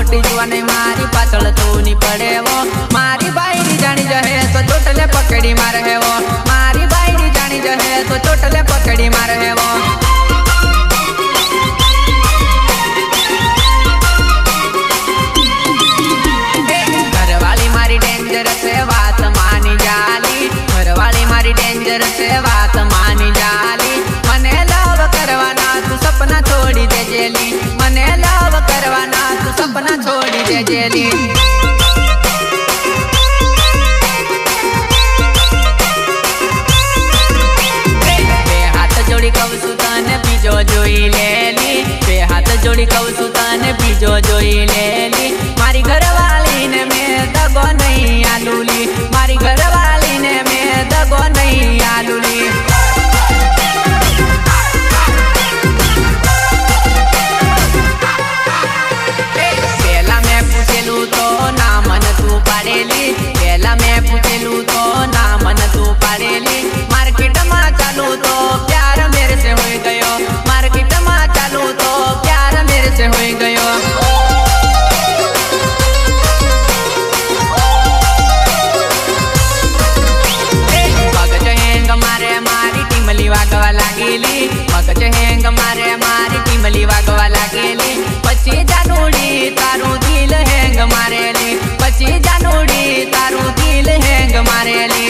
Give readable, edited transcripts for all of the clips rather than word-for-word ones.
मोटी जुआनी मारी पाछळ तू नी पड़े वो मारी बायडी जानी जहे तो चोटले पकड़ी मारे वो मारी बायडी जानी जहे तो चोटले पकड़ी मारे वो घरवाली मारी डेंजर से बात मानी जाली घरवाली मारी डेंजर से बात मानी जाली मने लव करवाना तू सपना छोड़ी दे जेली मने लव करवाना तू सपना छोड़ी दे जेली बे हाथ जोड़ी कहूं तने बीजो जोई लेली बे हाथ जोड़ी कहूं तने बीजो जोई लेली मारी घरवाली ने मैं दगो नहीं आलूली मारी घरवाली ने मैं दगो नहीं आलूली पहला मैं पूछेलू तो ना मन तू पाड़ेली पहला मैं पूछेलू तो ना मन तू पाड़ेली मार्केट में चालू तो प्यार मेरे से हो गयो मार्केट में चालू तो प्यार मेरे से हो गयो वागवा लागेली मगज हेंग मारे मारी टीमली वागवा लागेली 25 जानुडी तारू दिल हेंग मारेली 25 जानुडी तारू दिल हेंग मारेली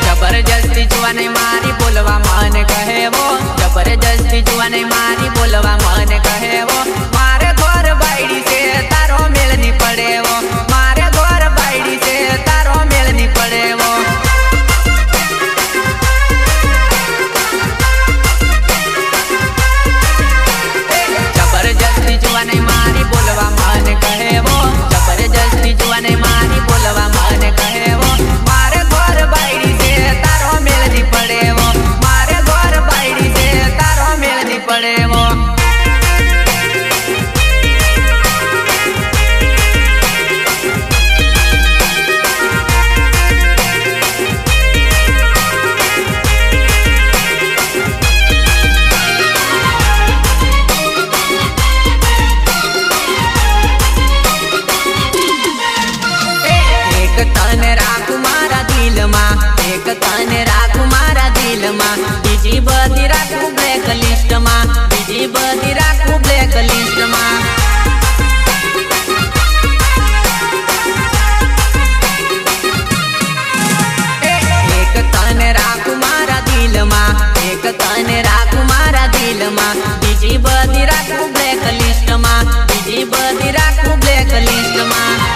जबरदस्ती जुआनी मारी बोलवा मन कहे वो जबरदस्ती जुआनी मारी बोलवा मन कहे वो मारे घर बायडी से तारो मेल नी पड़े वो मारे घर बायडी से तारो मेल नी पड़े वो जबरदस्ती जुआनी मारी बोलवा मन कहे वो जबरदस्ती जुआनी मारी बोलवा मन कहे वो मारे घर बायडी से तारो मेल नी पड़े वो मारे घर बायडी से तारो मेल नी पड़े वो तने राखू मारा दिल में एक तने राखू मारा दिल में बीजी बदी राखू ब्लैक लिस्ट में बीजी बदी राखू ब्लैक लिस्ट में एक तने राखू मारा दिल में एक तने राखू मारा दिल में बीजी बदी राखू ब्लैक लिस्ट में बीजी बदी राखू ब्लैक लिस्ट में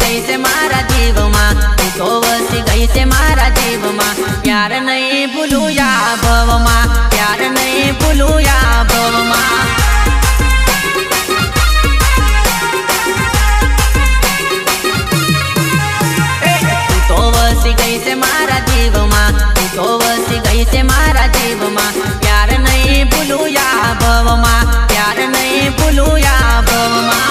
गई से मारा जीव माँ तो वसी गई से मारा जीव माँ प्यार नहीं भूलू या भव माँ प्यार नहीं भूलू या भव माँ तो वसी गई से मारा जीव माँ तो वसी गई से मारा जीव माँ प्यार नहीं भूलू या भव माँ प्यार नहीं भूलू या भव माँ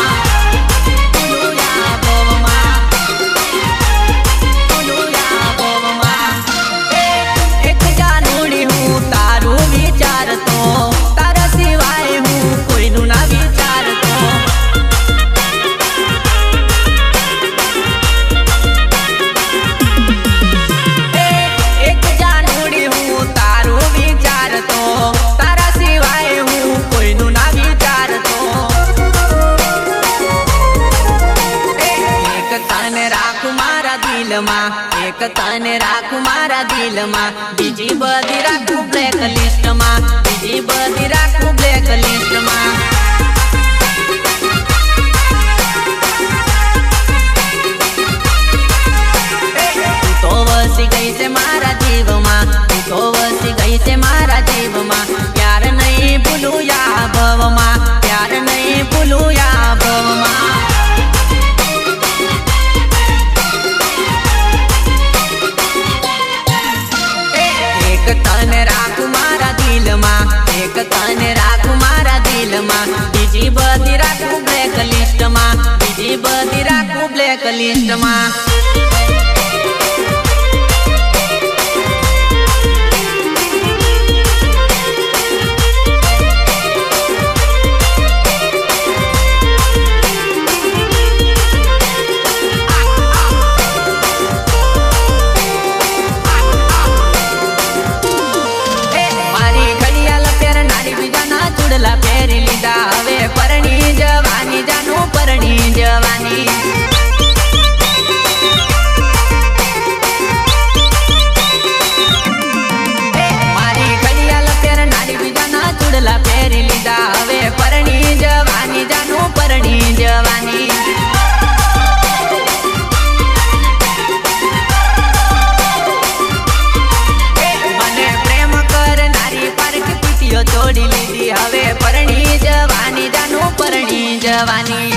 एक तने राखू मारा दिल में बीजी बदी राखू ब्लैक लिस्ट में बीजी बदी राखू ब्लैक लिस्ट में तो वसी गई से मारा जीव माँ तो वसी गई से मारा जीव माँ प्यार नहीं भूलू या भव माँ प्यार नहीं भूलू या भव माँ तने राखू मारा दिल में एक तने राखू मारा दिल में बीजी बदी राखू ब्लैक लिस्ट में बीजी बदी राखू બ્લેક લિસ્ટમાં પહેરી લીધા હવે પરણી જવાની જાનું પરણી જવાની મારી ઘડિયાળ પહેરનારી બીજાના ચૂડલા પહેરી લીધા હવે પરણી જવાની જાનું પરણી જવાની મને પ્રેમ કરનારી પારકી પીટીઓ તોડી લીધી હવે પરણી જવાની જાનું પરણી જવાની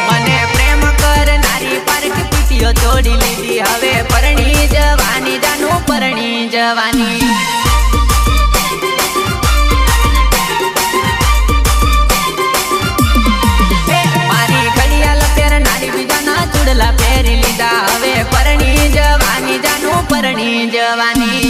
મને પ્રેમ કરનારી પારકી પીટીઓ તોડી લીધી હવે પરણી જવાની જાનું પરણી જવાની મારી ઘડિયાળ પહેરનારી બીજાના ચૂડલા પહેરી લીધા હવે પરણી જવાની જાનું પરણી જવાની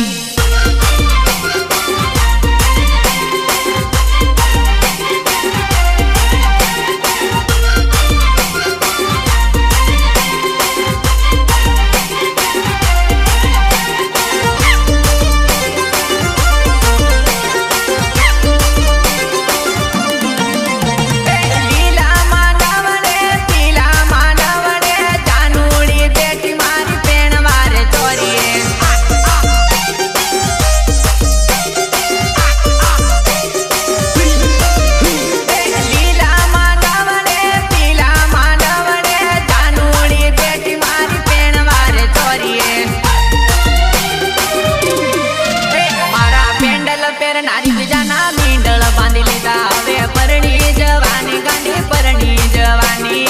નારી બીજાના મીંડળ બાંધી લીધા હવે પરણી જવાની ગાંડી પરણી જવાની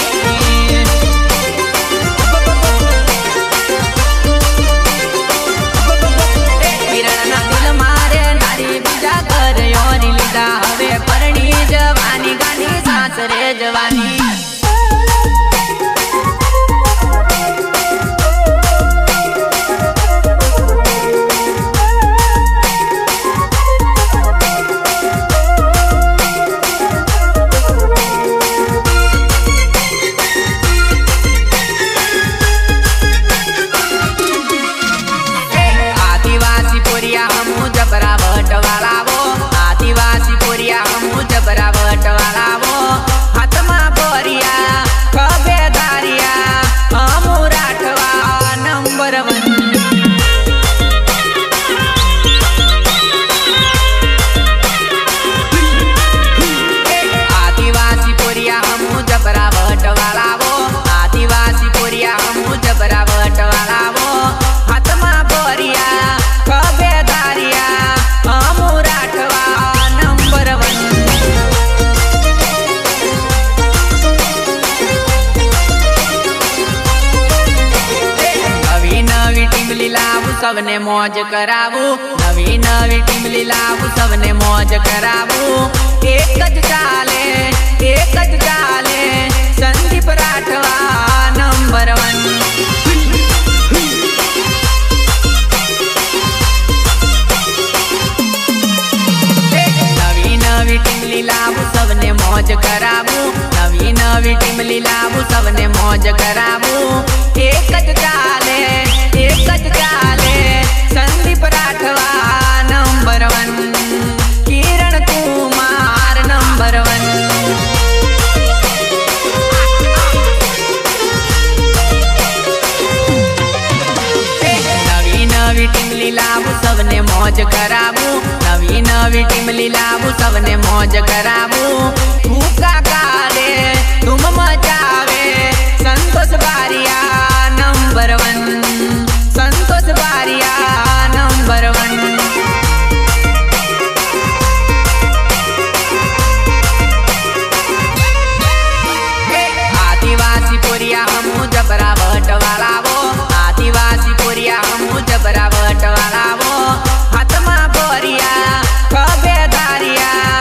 કિરણના દિલ મારે નારી બીજા ઘર યોરી લીધા હવે પરણી જવાની ગાંડી સાસરે જવાની જબરાવટ વાળાવો આદિવાસી પોરિયા હું જબરાવટ વાળાવો હાથમાં બોરિયા ખભે ધારિયા હમુ રાઠવા નંબર 1 આદિવાસી પોરિયા હું જબરાવટ વાળાવો આદિવાસી પોરિયા હું જબરાવટ વાળાવો હાથમાં બોરિયા ખભે સવને મોજ કરાવું નવી નવી ટીમલી લાવું સવને મોજ કરાવું એક જ ચાલે સંદીપ રાઠવા નંબર 1 નવી નવી ટીમલી લાવું સવને મોજ કરાવું નવી નવી ટીમલી લાવું સવને મોજ કરાવું એક જ ચાલે સંદીપ રાઠવા નંબર 1 કિરણ કુમાર નંબર 1 નવી નવી ટીમલી લાવું સવને મોજ કરાવું નવી નવી ટીમલી લાવું સવને મોજ કરાવું ભૂકા કાલે તુમ મચાવે સંતોષ બારિયા નંબર 1 સંતોષ બારિયા નંબર 1 આદિવાસી પોરિયા હું જબરાવટ વાળાવો આદિવાસી પોરિયા હું જબરાવટ વાળાવો હાથમાં બોરિયા ખભે ધારિયા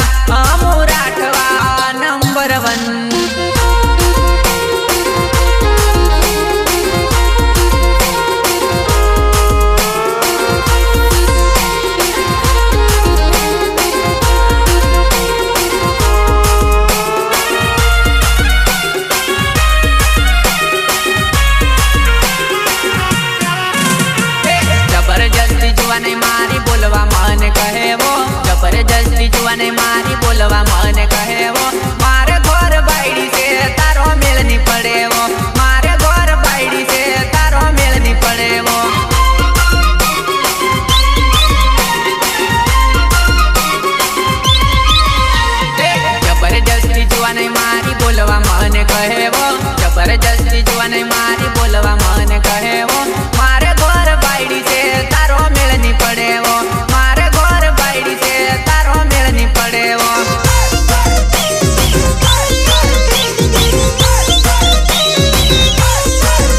जबरदस्ती जुआने मारी बोलवा मन कहे वो मारे घर बायडी से तारो मेल नहीं पड़े वो मारे घर बायडी से तारो मेल नहीं पड़े वो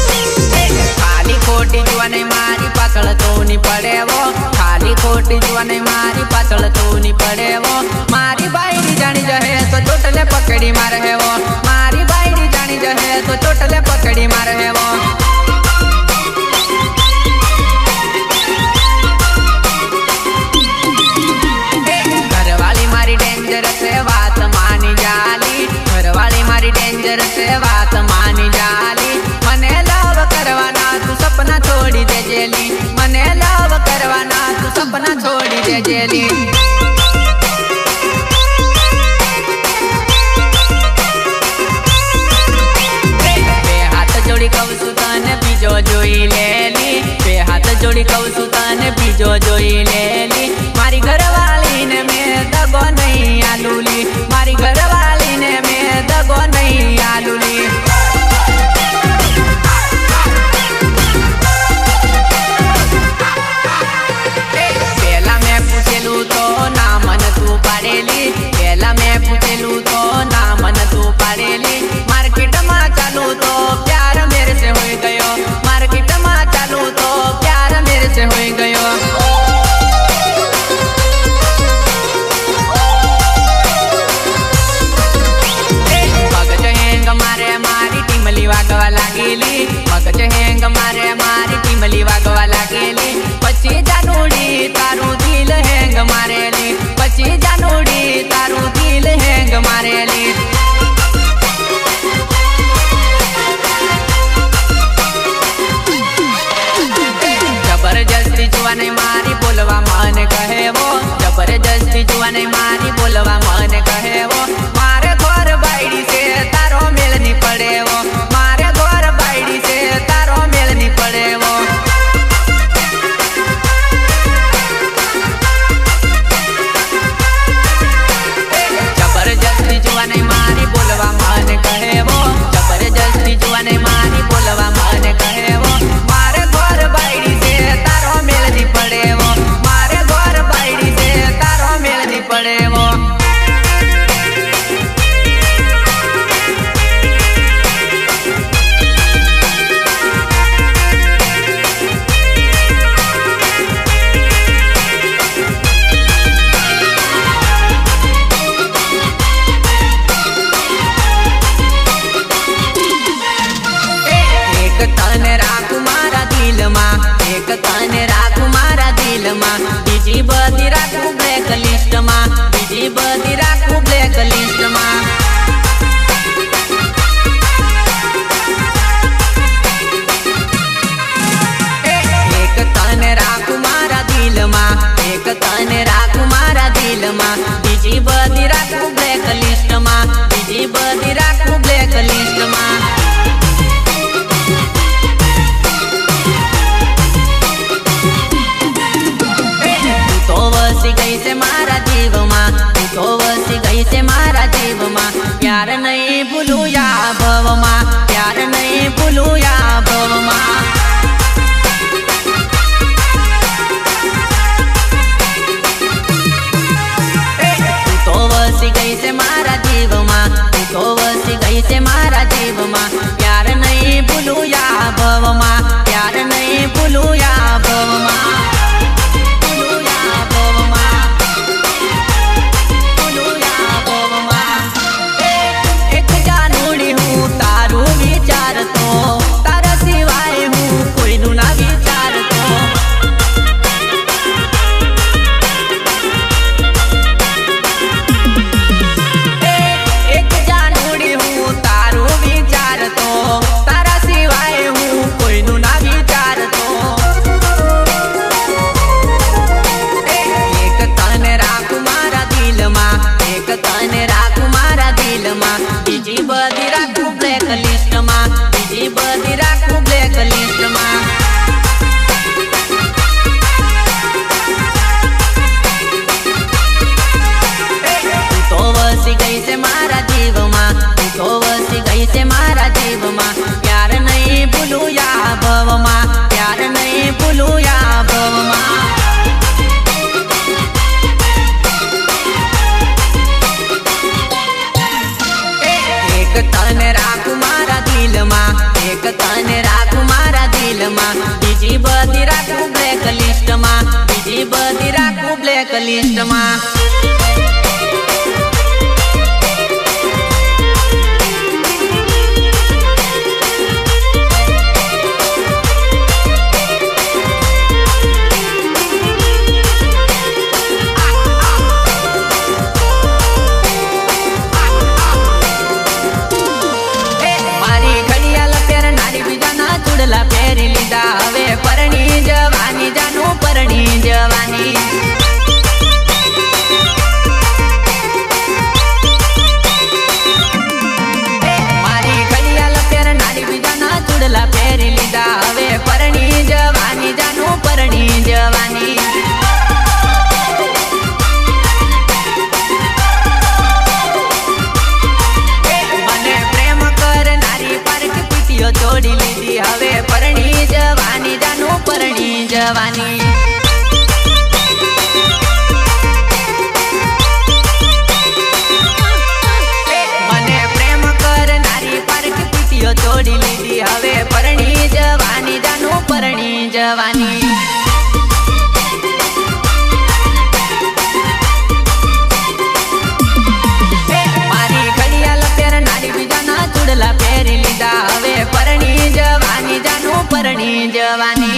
खाली खोटी जुआने मारी पाछळ तो नहीं पड़े वो खाली खोटी जुआने मारी पाछळ तो नहीं पड़े वो मारी बायडी जानी जहे तो चोटले पकड़ी मारे है वो मारी बायडी जानी जहे तो चोटले पकड़ी मारे है वो घरवाली मारी डेंजर से बात मानी जाली घरवाली मारी डेंजर से बात मानी जाली मने लव करवाना तू सपना छोड़ी दे जेली मने लव करवाना तू सपना छोड़ी दे जेली जोड़ी कहू सुतान बीजो जोई लेली बे हाथ जोड़ी कहू सुतान बीजो जोई लेली मारी घरवाली ने में दगो नहीं आलूली मारी घरवाली ने में दगो नहीं आलूली पहला मैं पूछेलू तो ना मन तू पाड़ेली पहला मैं पूछेलू तो ना मन तू पाड़ेली मार्केट में चालू तो प्यार मेरे से हो गयो मार्केट में चालू तो प्यार मेरे से हो गयो मगज हेंग मारे मारी टीमली वागवा लागेली मगज हेंग मारे मारी टीमली वागवा लागेली 25 જાનુડી તારું દિલ હેંગ મારેલી 25 જાનુડી તારું દિલ હેંગ મારેલી जबरदस्ती जुआने मारी बोलवा मन कहे वो जबरदस्ती जुआने मारी बोलवा मन कहे वो मारे घर बायडी से तारो मेल नहीं पड़े वो मारे घर लिस्ट में। चूड़ला पेरी लीधा हवे परणी जवानी जानू परणी जवानी। मारी घड़ियाल पेर नारी बीजाना चूड़ला पेरी लीधा हवे परणी जवानी जानू परणी जवानी। मने प्रेम कर नारी पार्क पीतियो छोड़ी लीधी हवे परणी जवानी जानू परणी जवानी। मने प्रेम कर नारी पार्क पीतियो छोड़ी लीधी हवे परणी जवानी जानू परणी जवानी। मारी घड़ियाल पेर नारी बीजाना चूड़ला पेरी लीधा हवे परणी जवानी जानू परणी जवानी।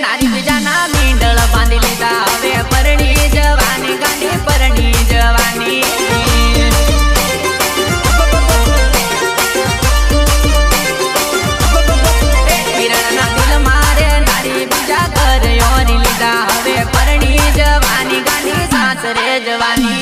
नारी बीजाना मींडल बांधी लीधा हवे परणी जवानी गांधी परणी जवानी। वीरणा दिल मारे नारी बीजा कर योरी लीधा हवे परणी जवानी गांधी सासरे जवानी।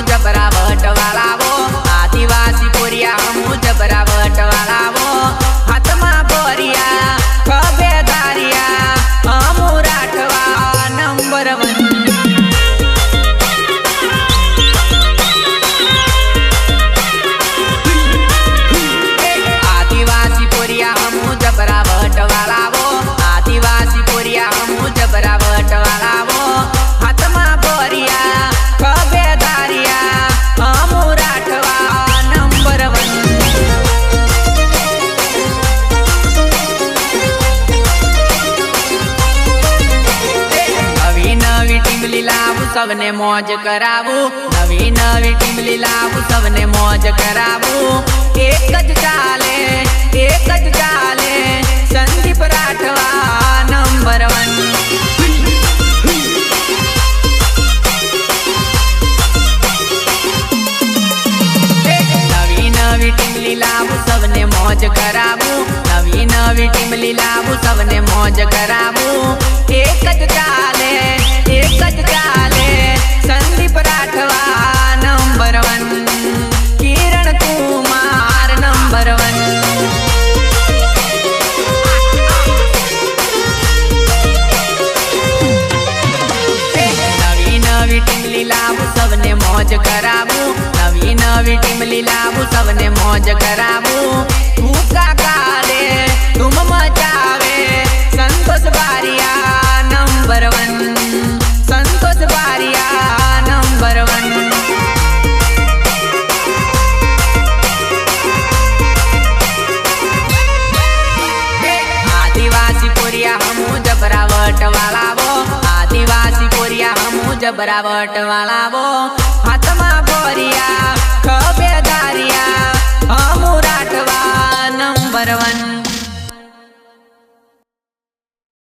जबरावट वाला वो आदिवासी पोरिया हमू जबरावट वाला वो हाथ में बोरिया खबे दारिया हमू राठवा नंबर 1। आदिवासी पोरिया हमू जबरावट वाला वो आदिवासी पोरिया हमू जबरावट वाला वो हाथ में बोरिया खबे दारिया हमू राठवा नंबर 1। नवी नवी टीमली लावू सबने मौज करावू नवी नवी टीमली लावू सबने मौज करावू। एक ज चाले संदीप राठवा नंबर 1। नवी टीमली लावू सबने मौज करावू नवी नवी टीमली लावू सबने मौज करावू। एक ज चाले संदीप राठवा नंबर 1 किरण कुमार नंबर 1। नवी नवी टीमली लावू सबने मौज करावू नवी नवी टीमली लावू सबने मौज करावू। भूखा काले तुम मचावे संतोष बारिया नंबर 1 संतोष बारिया नंबर 1। आदिवासी पोरिया हमू जबरावट वाला वो आदिवासी पोरिया हमू जबरावट वाला वो हाथ में बोरिया